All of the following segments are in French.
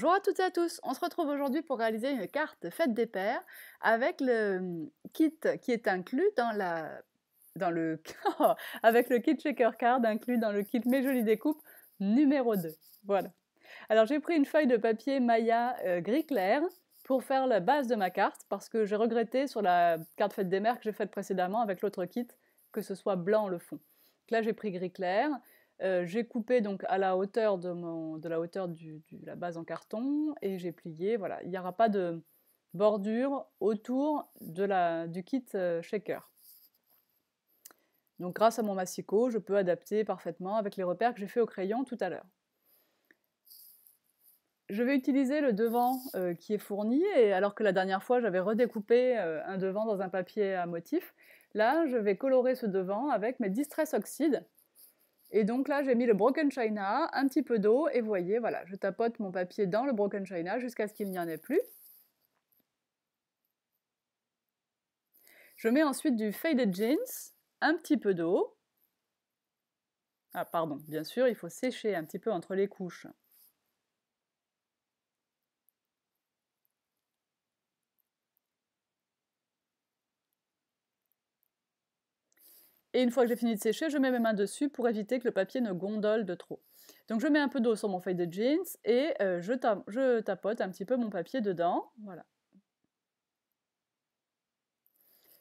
Bonjour à toutes et à tous, on se retrouve aujourd'hui pour réaliser une carte Fête des Pères avec le kit qui est inclus dans le avec le kit Shaker Card inclus dans le kit Mes Jolies Découpes numéro 2. Voilà. Alors j'ai pris une feuille de papier Maya gris clair pour faire la base de ma carte parce que j'ai regretté sur la carte Fête des Mères que j'ai faite précédemment avec l'autre kit que ce soit blanc le fond. Donc là j'ai pris gris clair. J'ai coupé donc à la hauteur de la hauteur de la base en carton et j'ai plié, voilà. Il n'y aura pas de bordure autour du kit shaker. Donc grâce à mon massicot, je peux adapter parfaitement avec les repères que j'ai fait au crayon tout à l'heure. Je vais utiliser le devant qui est fourni, et alors que la dernière fois j'avais redécoupé un devant dans un papier à motif, là je vais colorer ce devant avec mes Distress Oxide. Et donc là, j'ai mis le Broken China, un petit peu d'eau, et vous voyez, voilà, je tapote mon papier dans le Broken China jusqu'à ce qu'il n'y en ait plus. Je mets ensuite du Faded Jeans, un petit peu d'eau. Ah pardon, bien sûr, il faut sécher un petit peu entre les couches. Et une fois que j'ai fini de sécher, je mets mes mains dessus pour éviter que le papier ne gondole de trop. Donc je mets un peu d'eau sur mon Faded Jeans et je tapote un petit peu mon papier dedans, voilà.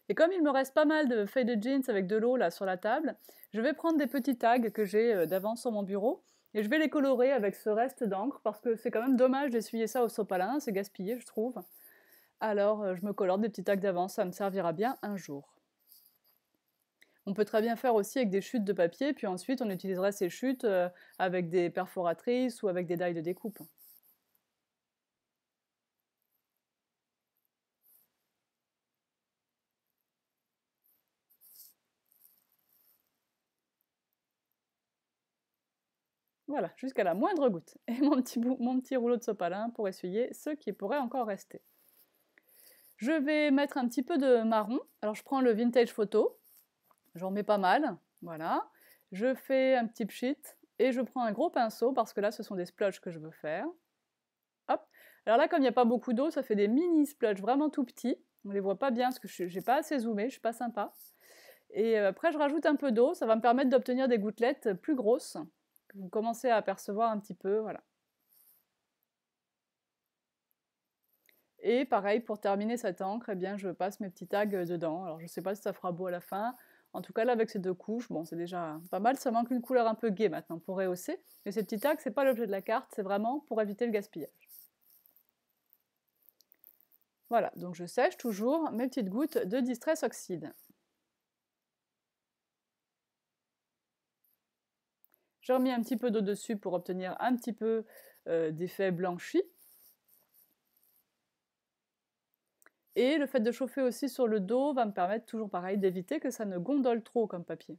Et comme il me reste pas mal de faded jeans avec de l'eau là sur la table, je vais prendre des petits tags que j'ai d'avance sur mon bureau et je vais les colorer avec ce reste d'encre parce que c'est quand même dommage d'essuyer ça au sopalin, c'est gaspillé je trouve. Alors je me colore des petits tags d'avance, ça me servira bien un jour. On peut très bien faire aussi avec des chutes de papier, puis ensuite on utiliserait ces chutes avec des perforatrices ou avec des die de découpe. Voilà, jusqu'à la moindre goutte. Et mon petit rouleau de sopalin pour essuyer ce qui pourrait encore rester. Je vais mettre un petit peu de marron. Alors je prends le Vintage Photo, j'en mets pas mal, voilà. Je fais un petit pchit et je prends un gros pinceau parce que là ce sont des splotches que je veux faire. Hop. Alors là comme il n'y a pas beaucoup d'eau, ça fait des mini splotches vraiment tout petits. On les voit pas bien parce que j'ai pas assez zoomé, je suis pas sympa. Et après je rajoute un peu d'eau, ça va me permettre d'obtenir des gouttelettes plus grosses, que vous commencez à apercevoir un petit peu, voilà. Et pareil, pour terminer cette encre, eh bien, je passe mes petits tags dedans. Alors je ne sais pas si ça fera beau à la fin. En tout cas, là, avec ces deux couches, bon, c'est déjà pas mal. Ça manque une couleur un peu gaie maintenant pour rehausser. Mais ces petits tags, c'est pas l'objet de la carte, c'est vraiment pour éviter le gaspillage. Voilà, donc je sèche toujours mes petites gouttes de Distress Oxide. J'ai remis un petit peu d'eau dessus pour obtenir un petit peu d'effet blanchi. Et le fait de chauffer aussi sur le dos va me permettre, toujours pareil, d'éviter que ça ne gondole trop comme papier.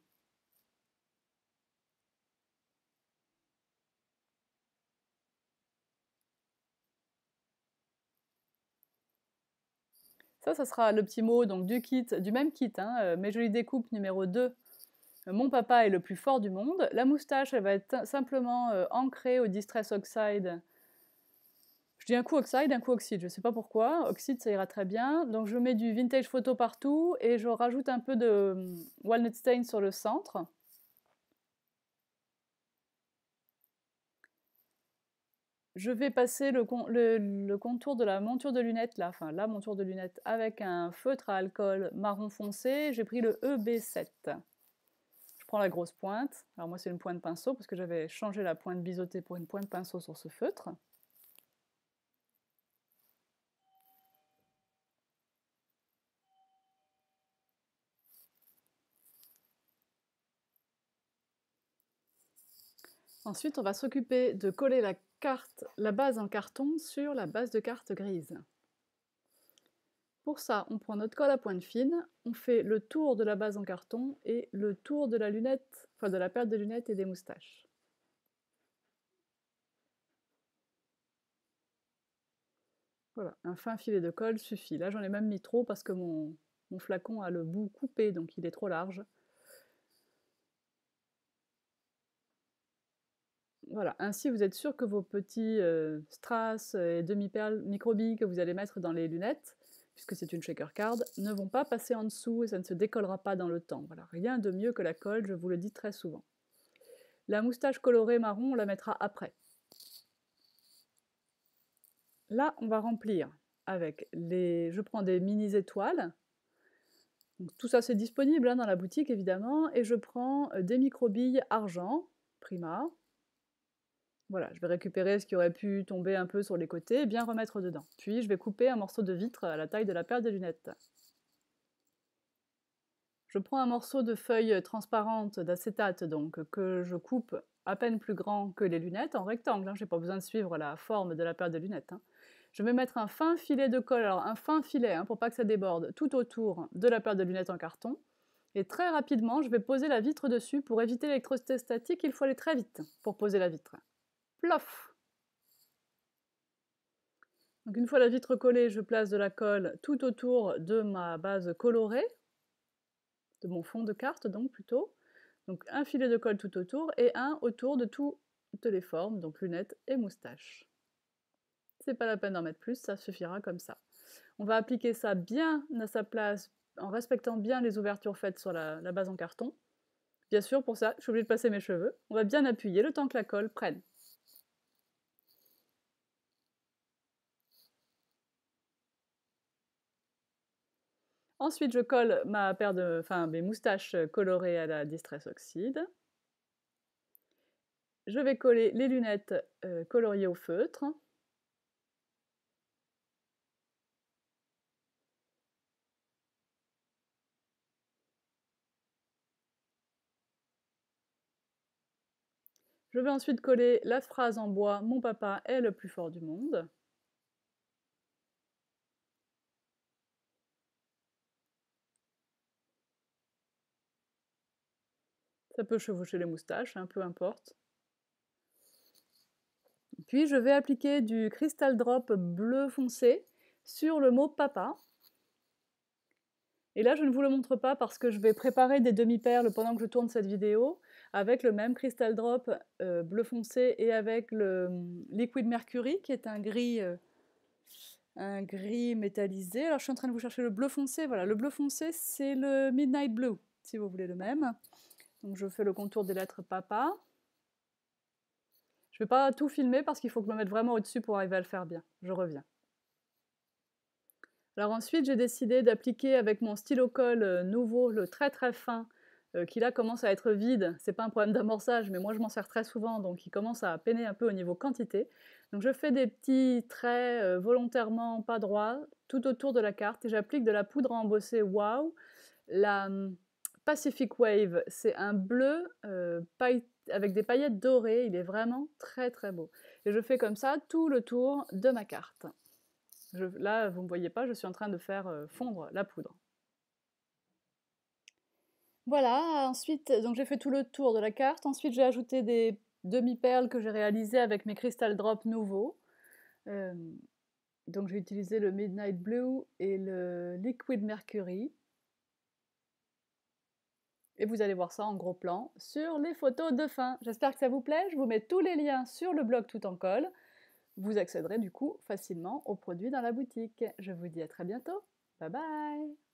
Ça sera le petit mot donc, du même kit, hein, Mes Jolies Découpes numéro 2. Mon papa est le plus fort du monde. La moustache, elle va être simplement ancrée au Distress Oxide. Je dis un coup oxide, un coup oxyde, je ne sais pas pourquoi. Oxyde, ça ira très bien. Donc je mets du Vintage Photo partout et je rajoute un peu de Walnut Stain sur le centre. Je vais passer le contour de la monture de lunettes, là, enfin la monture de lunettes, avec un feutre à alcool marron foncé. J'ai pris le EB7. Je prends la grosse pointe. Alors moi c'est une pointe pinceau parce que j'avais changé la pointe biseautée pour une pointe pinceau sur ce feutre. Ensuite, on va s'occuper de coller la base en carton sur la base de carte grise. Pour ça, on prend notre colle à pointe fine, on fait le tour de la base en carton et le tour de la lunette, enfin de la paire de lunettes et des moustaches. Voilà, un fin filet de colle suffit. Là, j'en ai même mis trop parce que mon flacon a le bout coupé, donc il est trop large. Voilà, ainsi vous êtes sûr que vos petits strass et demi-perles microbilles que vous allez mettre dans les lunettes, puisque c'est une shaker card, ne vont pas passer en dessous et ça ne se décollera pas dans le temps. Voilà, rien de mieux que la colle, je vous le dis très souvent. La moustache colorée marron, on la mettra après. Là, on va remplir avec les... Je prends des mini étoiles. Donc, tout ça, c'est disponible dans la boutique, évidemment. Et je prends des microbilles argent, Prima. Voilà, je vais récupérer ce qui aurait pu tomber un peu sur les côtés et bien remettre dedans. Puis, je vais couper un morceau de vitre à la taille de la paire de lunettes. Je prends un morceau de feuille transparente d'acétate, donc, que je coupe à peine plus grand que les lunettes, en rectangle. Je n'ai pas besoin de suivre la forme de la paire de lunettes. Je vais mettre un fin filet de colle, alors un fin filet pour pas que ça déborde, tout autour de la paire de lunettes en carton. Et très rapidement, je vais poser la vitre dessus. Pour éviter l'électricité statique, il faut aller très vite pour poser la vitre. Plof! Donc une fois la vitre collée, je place de la colle tout autour de ma base colorée, de mon fond de carte donc plutôt. Donc un filet de colle tout autour et un autour de toutes les formes, donc lunettes et moustaches. C'est pas la peine d'en mettre plus, ça suffira comme ça. On va appliquer ça bien à sa place, en respectant bien les ouvertures faites sur la base en carton. Bien sûr, pour ça, je suis obligée de passer mes cheveux. On va bien appuyer le temps que la colle prenne. Ensuite, je colle mes moustaches colorées à la Distress Oxide. Je vais coller les lunettes coloriées au feutre. Je vais ensuite coller la phrase en bois « Mon papa est le plus fort du monde ». Ça peut chevaucher les moustaches, peu importe. Puis je vais appliquer du Crystal Drop bleu foncé sur le mot papa. Et là, je ne vous le montre pas parce que je vais préparer des demi-perles pendant que je tourne cette vidéo avec le même Crystal Drop bleu foncé et avec le Liquid Mercury qui est un gris métallisé. Alors je suis en train de vous chercher le bleu foncé. Voilà, le bleu foncé, c'est le Midnight Blue, si vous voulez le même. Donc je fais le contour des lettres papa. Je ne vais pas tout filmer parce qu'il faut que je me mette vraiment au-dessus pour arriver à le faire bien. Je reviens. Alors ensuite, j'ai décidé d'appliquer avec mon stylo colle nouveau, le très très fin, qui là commence à être vide. C'est pas un problème d'amorçage, mais moi je m'en sers très souvent, donc il commence à peiner un peu au niveau quantité. Donc je fais des petits traits volontairement pas droits tout autour de la carte et j'applique de la poudre à embosser Wow. La Pacific Wave, c'est un bleu avec des paillettes dorées, il est vraiment très très beau. Et je fais comme ça tout le tour de ma carte. Là, vous ne me voyez pas, je suis en train de faire fondre la poudre. Voilà, ensuite, donc j'ai fait tout le tour de la carte. Ensuite, j'ai ajouté des demi-perles que j'ai réalisées avec mes Crystal Drop nouveaux. Donc j'ai utilisé le Midnight Blue et le Liquid Mercury. Et vous allez voir ça en gros plan sur les photos de fin. J'espère que ça vous plaît. Je vous mets tous les liens sur le blog Tout en Colle. Vous accéderez du coup facilement aux produits dans la boutique. Je vous dis à très bientôt. Bye bye!